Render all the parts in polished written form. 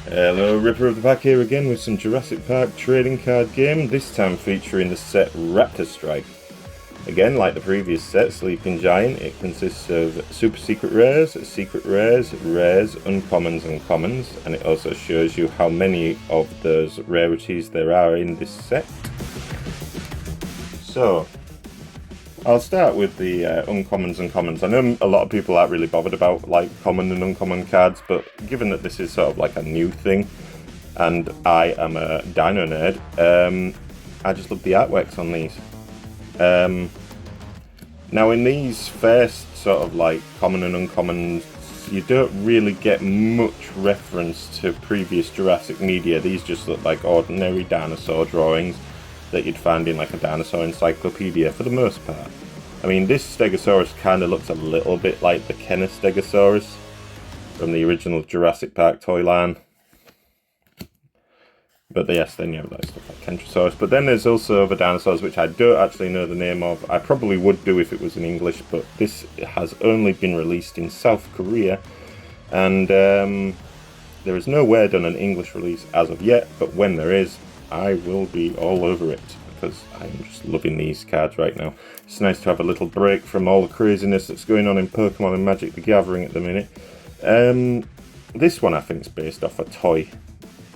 Hello, Ripper of the Pack here again with some Jurassic Park trading card game, this time featuring the set Raptor Strike. Again, like the previous set, Sleeping Giant, it consists of super secret rares, rares, uncommons and commons, and it also shows you how many of those rarities there are in this set. So, I'll start with the uncommons and commons. I know a lot of people aren't really bothered about like common and uncommon cards, but given that this is sort of like a new thing, and I am a dino nerd, I just love the artworks on these. Now in these first sort of like common and uncommons, you don't really get much reference to previous Jurassic media. These just look like ordinary dinosaur drawings that you'd find in like a dinosaur encyclopedia for the most part. I mean, this Stegosaurus kind of looks a little bit like the Kenner Stegosaurus from the original Jurassic Park toy line. But yes, then you have like stuff like Kentrosaurus. But then there's also other dinosaurs which I don't actually know the name of. I probably would do if it was in English, but this has only been released in South Korea. And there is no word on an English release as of yet, but when there is, I will be all over it, because I'm just loving these cards right now. It's nice to have a little break from all the craziness that's going on in Pokemon and Magic the Gathering at the minute. This one I think is based off a toy,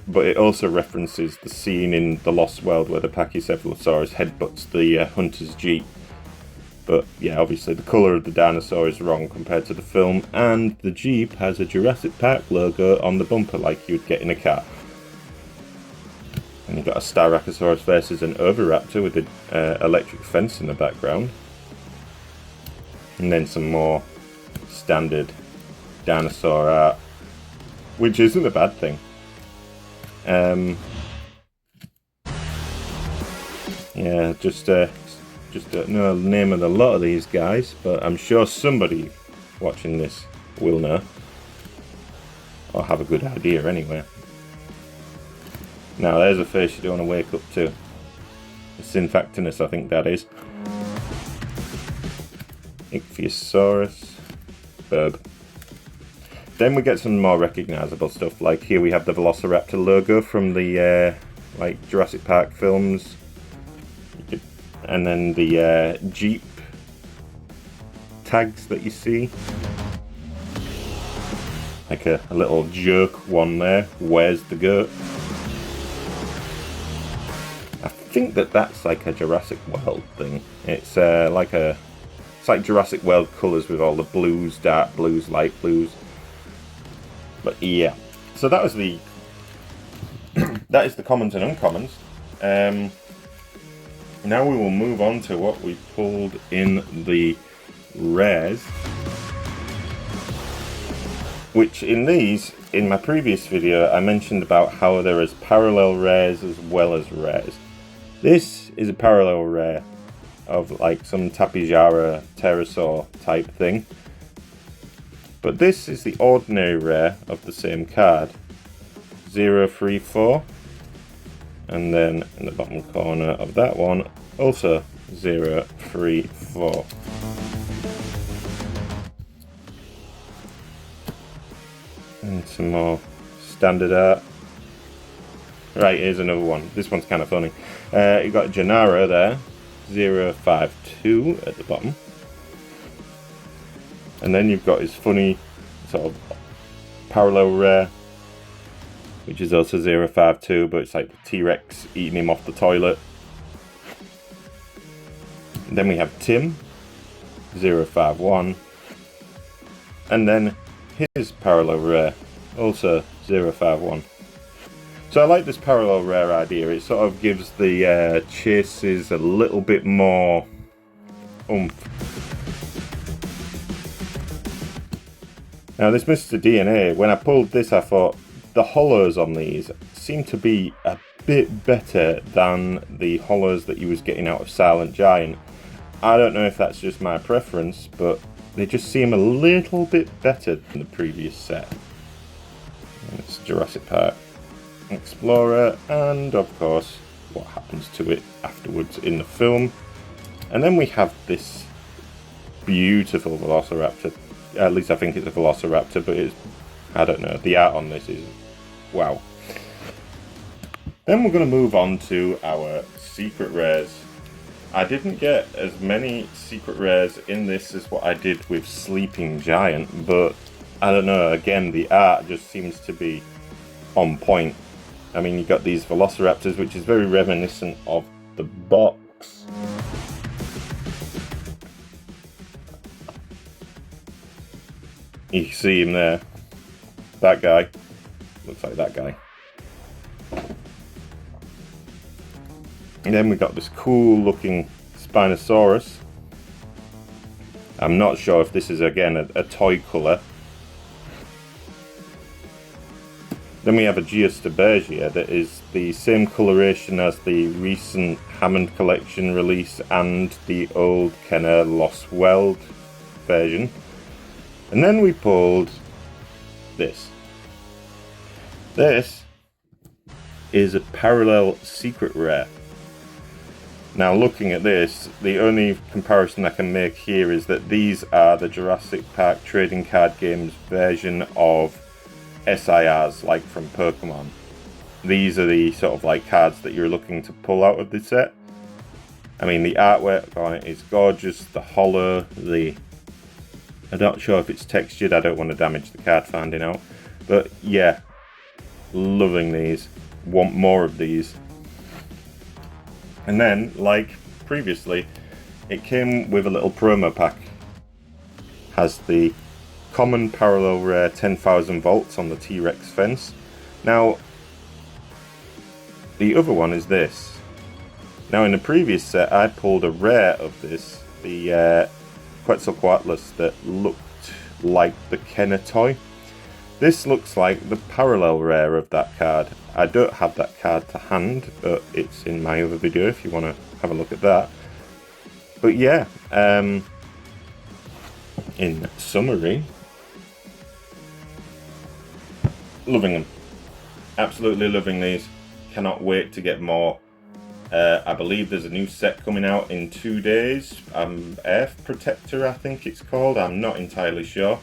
but it also references the scene in The Lost World where the Pachycephalosaurus headbutts the hunter's jeep. But yeah, obviously the colour of the dinosaur is wrong compared to the film, and the jeep has a Jurassic Park logo on the bumper like you'd get in a car. And you've got a Styracosaurus versus an Oviraptor with an electric fence in the background. And then some more standard dinosaur art, which isn't a bad thing. Yeah, just don't know the name of a lot of these guys, but I'm sure somebody watching this will know, or have a good idea anyway. Now there's a face you don't want to wake up to. Synfactinus, I think that is. Ichthyosaurus. Burb. Then we get some more recognisable stuff, like here we have the Velociraptor logo from the like Jurassic Park films. And then the Jeep tags that you see. Like a little joke one there, where's the goat? I think that's like a Jurassic World thing. It's like Jurassic World colours with all the blues, dark blues, light blues. But yeah, so that was the that is the commons and uncommons. Now we will move on to what we pulled in the rares, which in my previous video I mentioned about how there is parallel rares as well as rares. This is a parallel rare of like some Tapijara pterosaur type thing. But this is the ordinary rare of the same card. 034. And then in the bottom corner of that one, also 034. And some more standard art. Right, here's another one. This one's kind of funny. You've got Gennaro there, 052 at the bottom. And then you've got his funny sort of parallel rare, which is also 052, but it's like the T-Rex eating him off the toilet. And then we have Tim, 051. And then his parallel rare, also 051. So I like this parallel rare idea. It sort of gives the chases a little bit more oomph. Now this Mr. DNA, when I pulled this I thought the hollows on these seem to be a bit better than the hollows that you was getting out of Silent Giant. I don't know if that's just my preference, but they just seem a little bit better than the previous set. And it's Jurassic Park Explorer, and of course what happens to it afterwards in the film. And then we have this beautiful Velociraptor. At least I think it's a Velociraptor, but it's, I don't know, the art on this is Wow. Then we're going to move on to our secret rares. I didn't get as many secret rares in this as what I did with Sleeping Giant, but I don't know, again, the art just seems to be on point. I mean, you got these Velociraptors, which is very reminiscent of the box. You can see him there. That guy. Looks like that guy. And then we got this cool looking Spinosaurus. I'm not sure if this is again a toy colour. Then we have a Geostabergia that is the same coloration as the recent Hammond Collection release and the old Kenner Lost World version. And then we pulled this. This is a parallel secret rare. Now looking at this, the only comparison I can make here is that these are the Jurassic Park trading card games version of SIRs, like from Pokemon. These are the sort of like cards that you're looking to pull out of the set. I mean, the artwork on it is gorgeous, the hollow, I'm not sure if it's textured, I don't want to damage the card finding out. But yeah, loving these, want more of these. And then, like previously, it came with a little promo pack. Has the common parallel rare 10,000 volts on the T-Rex fence. Now, the other one is this. Now, in the previous set, I pulled a rare of this, the Quetzalcoatlus, that looked like the Kenner toy. This looks like the parallel rare of that card. I don't have that card to hand, but it's in my other video if you want to have a look at that. But yeah, in summary, loving them. Absolutely loving these. Cannot wait to get more. I believe there's a new set coming out in 2 days. Earth Protector, I think it's called. I'm not entirely sure.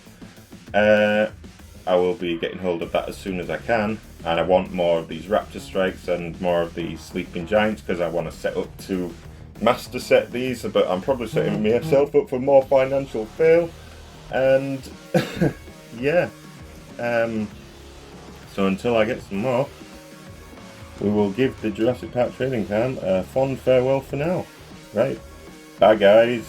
I will be getting hold of that as soon as I can, and I want more of these Raptor Strikes and more of these Sleeping Giants because I want to set up to master set these, but I'm probably setting myself up for more financial fail. And yeah, so until I get some more, we will give the Jurassic Park trading card a fond farewell for now. Right, bye guys.